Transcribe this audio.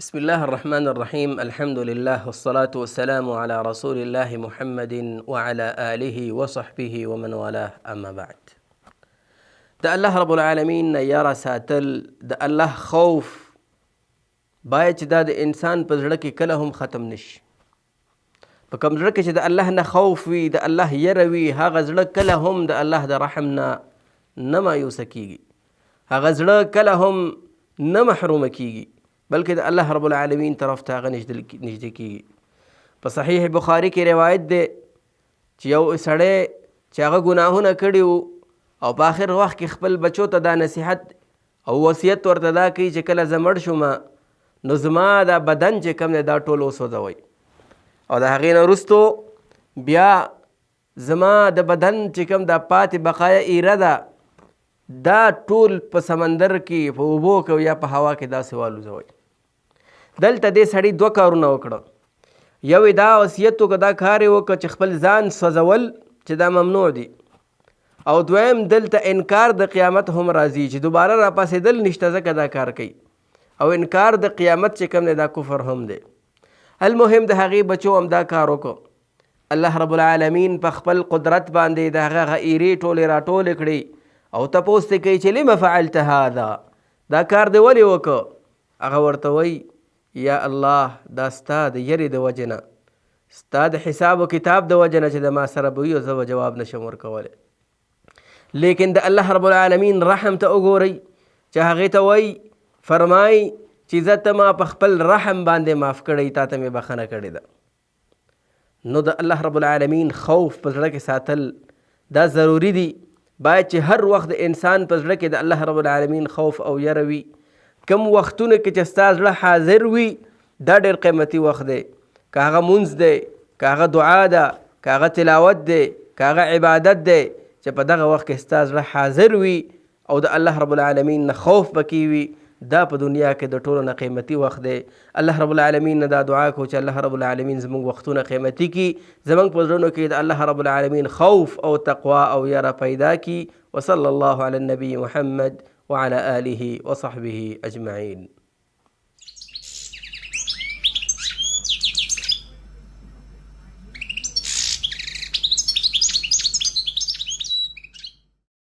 بسم الله الرحمن الرحيم الحمد لله والصلاة والسلام على رسول الله محمد وعلى آله وصحبه ومن والاه أما بعد. د الله رب العالمین نه یاره ساتل د الله خوف باید چې دا د انسان په زړه کې کله هم ختم نشي. په کوم زړه کې چې د الله نه خوف وي، د الله یره وي، هغه زړه کله هم د الله د رحم نه مایوسه کیږي، هغه زړه کله هم نه محرومه کیږي، بلکې د الله رب العالمین طرف ته هغه نږدې کیږي. په صحیح بخاري کې روایت دی چې یو سړی چې هغه ګناهونه کړي وو او په آخر وخت کې خپل بچو ته دا نصیحت او وصیت ورته دا کوي چې کله زه مړ شوم نو زما دا بدن چې کوم دی دا ټول وسوځوئ، او د هغې نه وروستو بیا زما د بدن چې کوم دا پاتې بقایا ایره ده دا ټول په سمندر کې په اوبو کې یا په هوا کې داسې والوځوئ. دلته دې سړي دوه کارونه وکړه، یو دا وصیت وکړه، دا کار یې وکړه چې خپل ځان سوځول چې دا ممنوع دي، او دویم دلته انکار د قیامت هم راځي چې دوباره را پاسېدل نشته ځکه دا کار کوي، او انکار د قیامت چې کوم دی دا کفر هم دی. المهم د هغې بچو هم دا کار وکړو، الله رب العالمین په خپل قدرت باندې د هغه ایرې ټولې راټولې کړي او تپوس ترې کوي چې لم فعلت هذا، دا کار دی ولې وکړه؟ هغه ورته وایي یا الله دا ستا د یرې د وجې نه، ستا د حساب و کتاب د وجې نه چې د ما سره به وي او زه به جواب نشم ورکولی. لیکن د الله رب العالمین رحم ته وګورئ چې هغې ته وایي فرمایي چې زه ته ما په خپل رحم باندې معاف کړی، تا ته مې بخښنه کړې ده. نو د الله رب العالمین خوف په زړه کې ساتل دا ضروري دي. باید چې هر وخت د انسان په زړه کې د الله رب العالمین خوف او یره وي. کم وختونه کې چې ستا زړه حاضر وي دا ډېر قیمتي وخت دی، که هغه مونځ دی، که هغه دعا ده، که هغه تلاوت دی، که هغه عبادت دی، چې په دغه وخت کې ستا زړه حاضر وي او د الله رب العالمین نه خوف پکې وي، دا په دنیا کې د ټولو نه قیمتي وخت دی. الله رب العالمین نه دا دعا کو چې الله رب العالمین زموږ وختونه قیمتي کړي، زموږ په زړونو کې د الله رب العالمین خوف او تقوا او یره پیدا کړي. وصلی الله علی النبی محمد وعلى آله وصحبه أجمعين.